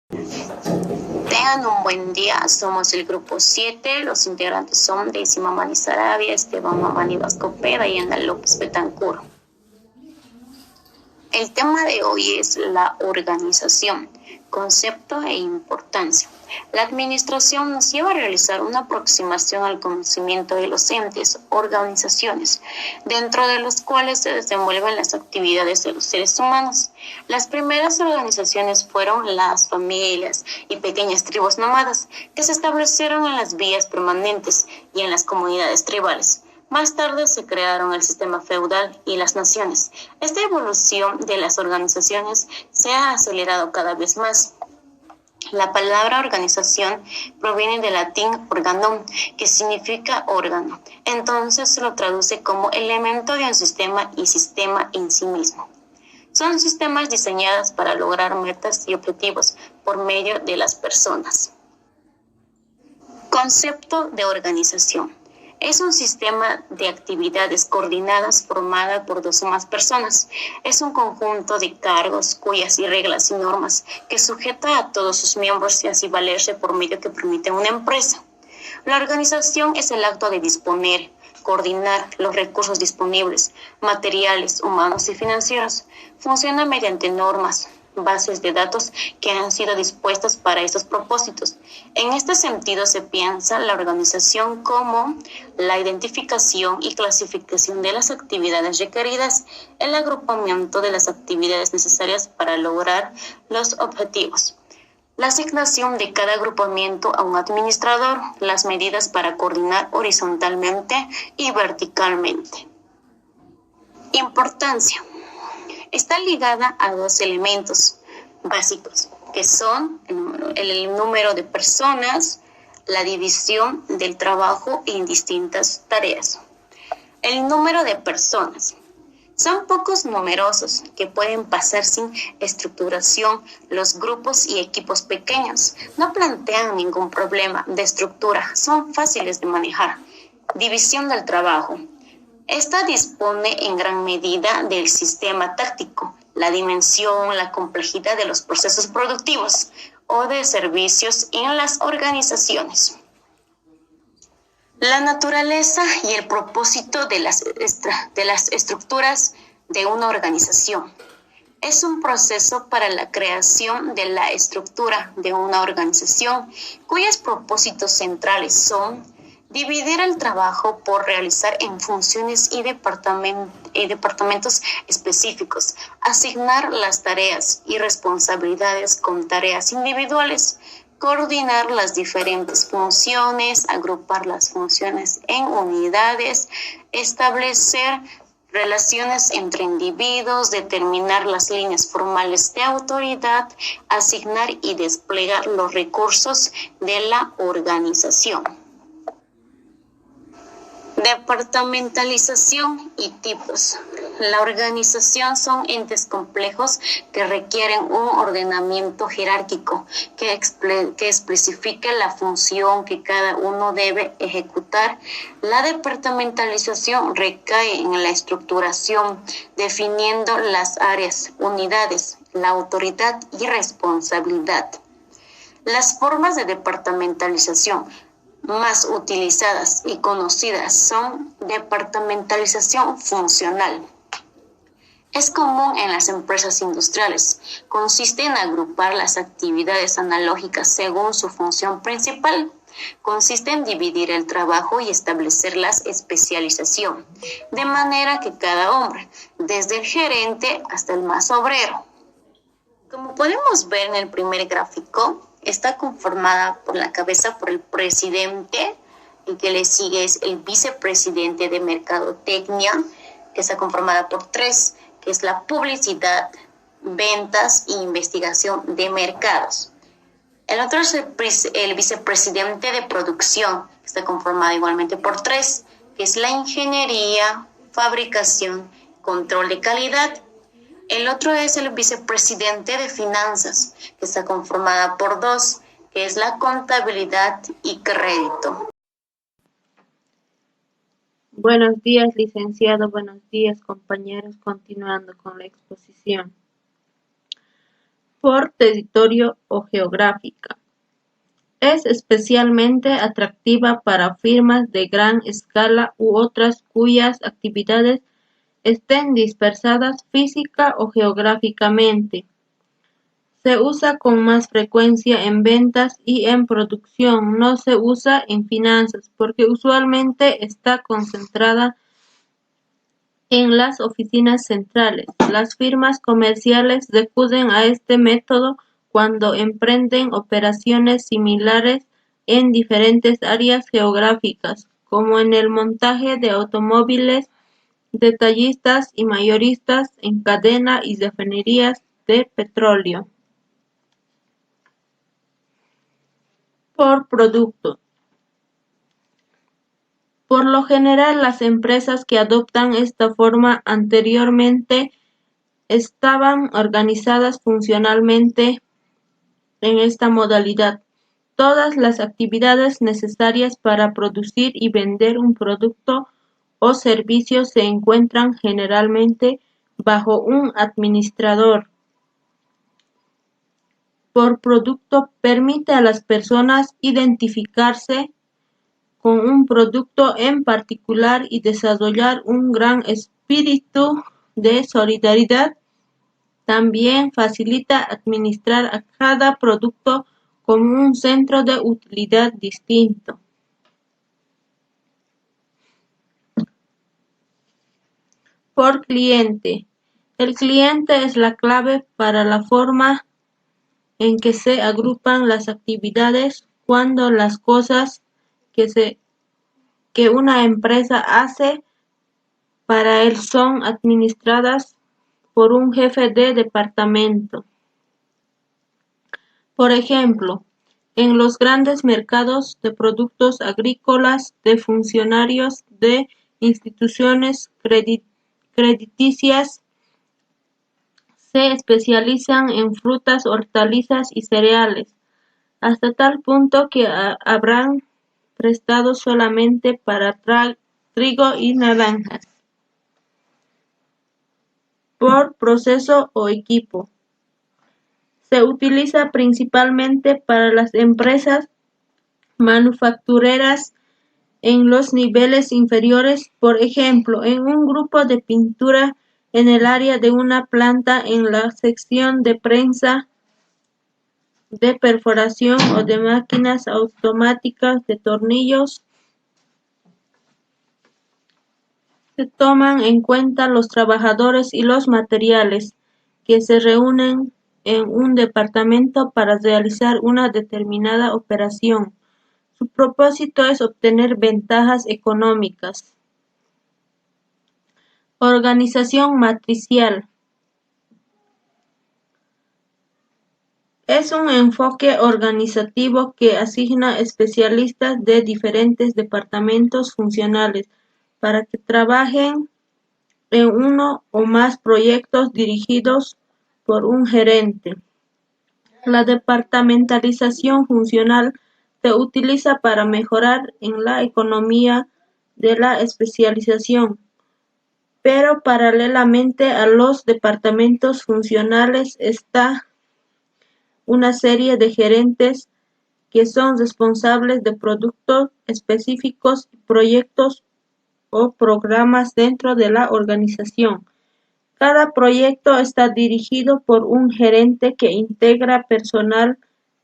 Tengan un buen día. Somos el grupo 7. Los integrantes son Daisy Mamani Sarabia, Esteban Mamani Vascopeda y Ana López Betancur. El tema de hoy es la organización, concepto e importancia. La administración nos lleva a realizar una aproximación al conocimiento de los entes, organizaciones, dentro de los cuales se desenvuelven las actividades de los seres humanos. Las primeras organizaciones fueron las familias y pequeñas tribus nómadas que se establecieron en las vías permanentes y en las comunidades tribales. Más tarde se crearon el sistema feudal y las naciones. Esta evolución de las organizaciones se ha acelerado cada vez más. La palabra organización proviene del latín organum, que significa órgano. Entonces se lo traduce como elemento de un sistema y sistema en sí mismo. Son sistemas diseñados para lograr metas y objetivos por medio de las personas. Concepto de organización. Es un sistema de actividades coordinadas formada por dos o más personas. Es un conjunto de cargos, cuyas reglas y normas que sujeta a todos sus miembros y así valerse por medio que permite una empresa. La organización es el acto de disponer, coordinar los recursos disponibles, materiales, humanos y financieros. Funciona mediante normas, bases de datos que han sido dispuestas para estos propósitos. En este sentido se piensa la organización como la identificación y clasificación de las actividades requeridas, el agrupamiento de las actividades necesarias para lograr los objetivos, la asignación de cada agrupamiento a un administrador, las medidas para coordinar horizontalmente y verticalmente. Importancia. Está ligada a dos elementos básicos, que son el número de personas, la división del trabajo en distintas tareas. El número de personas. Son pocos numerosos que pueden pasar sin estructuración. Los grupos y equipos pequeños no plantean ningún problema de estructura, son fáciles de manejar. División del trabajo. Esta dispone en gran medida del sistema táctico, la dimensión, la complejidad de los procesos productivos o de servicios en las organizaciones. La naturaleza y el propósito de las estructuras de una organización. Es un proceso para la creación de la estructura de una organización cuyos propósitos centrales son dividir el trabajo por realizar en funciones y departamentos específicos, asignar las tareas y responsabilidades con tareas individuales, coordinar las diferentes funciones, agrupar las funciones en unidades, establecer relaciones entre individuos, determinar las líneas formales de autoridad, asignar y desplegar los recursos de la organización. Departamentalización y tipos. La organización son entes complejos que requieren un ordenamiento jerárquico que especifique la función que cada uno debe ejecutar. La departamentalización recae en la estructuración, definiendo las áreas, unidades, la autoridad y responsabilidad. Las formas de departamentalización más utilizadas y conocidas son departamentalización funcional. Es común en las empresas industriales. Consiste en agrupar las actividades analógicas según su función principal. Consiste en dividir el trabajo y establecer la especialización, de manera que cada hombre, desde el gerente hasta el más obrero. Como podemos ver en el primer gráfico, está conformada por la cabeza por el presidente, el que le sigue es el vicepresidente de mercadotecnia, que está conformada por 3, que es la publicidad, ventas e investigación de mercados. El otro es el vicepresidente de producción, que está conformada igualmente por 3, que es la ingeniería, fabricación, control de calidad. El otro es el vicepresidente de finanzas, que está conformada por 2, que es la contabilidad y crédito. Buenos días, licenciado. Buenos días, compañeros. Continuando con la exposición. por territorio o geográfica. Es especialmente atractiva para firmas de gran escala u otras cuyas actividades estén dispersadas física o geográficamente. Se usa con más frecuencia en ventas y en producción, no se usa en finanzas, porque usualmente está concentrada en las oficinas centrales. Las firmas comerciales recurren a este método cuando emprenden operaciones similares en diferentes áreas geográficas, como en el montaje de automóviles, detallistas y mayoristas en cadena y refinerías de petróleo. Por producto. Por lo general, las empresas que adoptan esta forma anteriormente estaban organizadas funcionalmente en esta modalidad. Todas las actividades necesarias para producir y vender un producto o servicio se encuentran generalmente bajo un administrador. Por producto permite a las personas identificarse con un producto en particular y desarrollar un gran espíritu de solidaridad. También facilita administrar a cada producto como un centro de utilidad distinto. Por cliente. El cliente es la clave para la forma en que se agrupan las actividades cuando las cosas que una empresa hace para él son administradas por un jefe de departamento. Por ejemplo, en los grandes mercados de productos agrícolas, de funcionarios de instituciones crediticias se especializan en frutas, hortalizas y cereales, hasta tal punto que habrán prestado solamente para trigo y naranjas. Por proceso o equipo. Se utiliza principalmente para las empresas manufactureras en los niveles inferiores, por ejemplo, en un grupo de pintura en el área de una planta en la sección de prensa, de perforación o de máquinas automáticas de tornillos. Se toman en cuenta los trabajadores y los materiales que se reúnen en un departamento para realizar una determinada operación. Su propósito es obtener ventajas económicas. Organización matricial. Es un enfoque organizativo que asigna especialistas de diferentes departamentos funcionales para que trabajen en uno o más proyectos dirigidos por un gerente. La departamentalización funcional se utiliza para mejorar en la economía de la especialización, pero paralelamente a los departamentos funcionales está una serie de gerentes que son responsables de productos específicos, proyectos o programas dentro de la organización. Cada proyecto está dirigido por un gerente que integra personal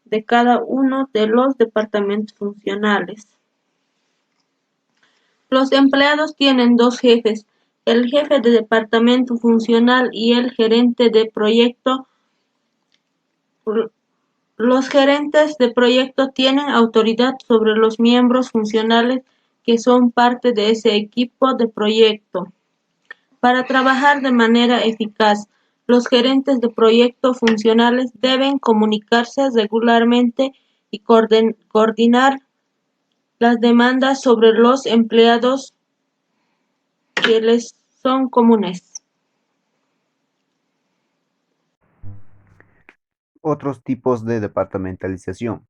de cada uno de los departamentos funcionales. Los empleados tienen dos jefes, el jefe de departamento funcional y el gerente de proyecto. Los gerentes de proyecto tienen autoridad sobre los miembros funcionales que son parte de ese equipo de proyecto. Para trabajar de manera eficaz, los gerentes de proyecto funcionales deben comunicarse regularmente y coordinar las demandas sobre los empleados que les son comunes. Otros tipos de departamentalización.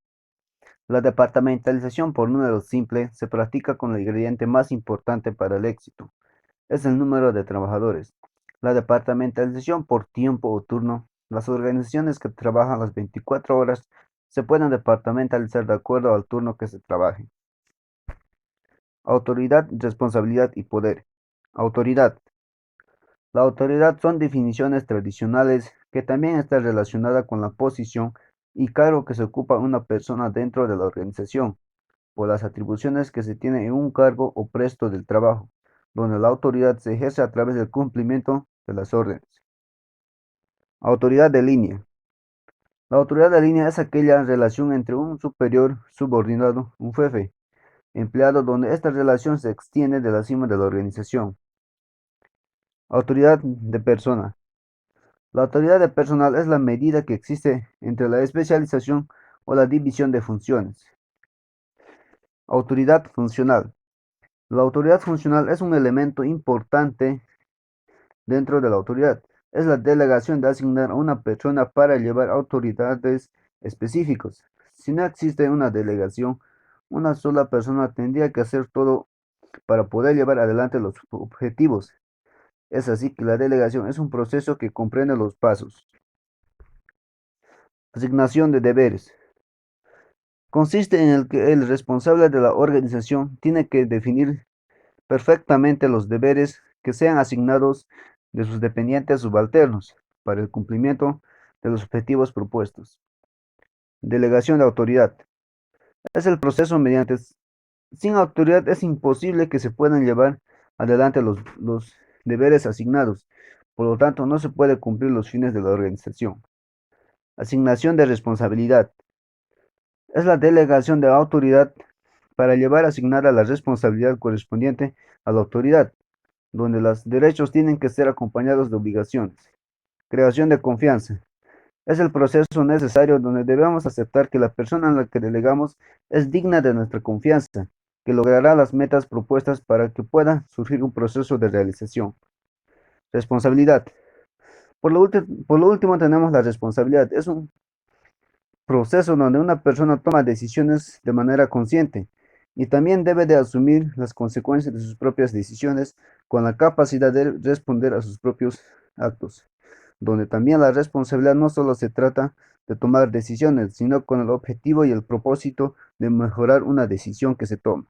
La departamentalización por número simple se practica con el ingrediente más importante para el éxito, es el número de trabajadores. La departamentalización por tiempo o turno Las organizaciones que trabajan las 24 horas se pueden departamentalizar de acuerdo al turno que se trabaje. Autoridad, responsabilidad y poder. Autoridad. La autoridad son definiciones tradicionales que también está relacionada con la posición y cargo que se ocupa una persona dentro de la organización, por las atribuciones que se tiene en un cargo o puesto del trabajo, donde la autoridad se ejerce a través del cumplimiento de las órdenes. Autoridad de línea. La autoridad de línea es aquella relación entre un superior subordinado, un jefe, empleado, donde esta relación se extiende de la cima de la organización. Autoridad de persona. La autoridad de personal es la medida que existe entre la especialización o la división de funciones. Autoridad funcional. La autoridad funcional es un elemento importante dentro de la autoridad. Es la delegación de asignar a una persona para llevar autoridades específicos. Si no existe una delegación, una sola persona tendría que hacer todo para poder llevar adelante los objetivos. Es así que la delegación es un proceso que comprende los pasos. Asignación de deberes. Consiste en el que el responsable de la organización tiene que definir perfectamente los deberes que sean asignados de sus dependientes subalternos para el cumplimiento de los objetivos propuestos. Delegación de autoridad. Es el proceso mediante sin autoridad es imposible que se puedan llevar adelante los deberes asignados, por lo tanto no se puede cumplir los fines de la organización. Asignación de responsabilidad. Es la delegación de autoridad para llevar asignada la responsabilidad correspondiente a la autoridad, donde los derechos tienen que ser acompañados de obligaciones. Creación de confianza. Es el proceso necesario donde debemos aceptar que la persona a la que delegamos es digna de nuestra confianza, que logrará las metas propuestas para que pueda surgir un proceso de realización. Responsabilidad. Por lo último tenemos la responsabilidad. Es un proceso donde una persona toma decisiones de manera consciente y también debe de asumir las consecuencias de sus propias decisiones con la capacidad de responder a sus propios actos, donde también la responsabilidad no solo se trata de tomar decisiones, sino con el objetivo y el propósito de mejorar una decisión que se toma.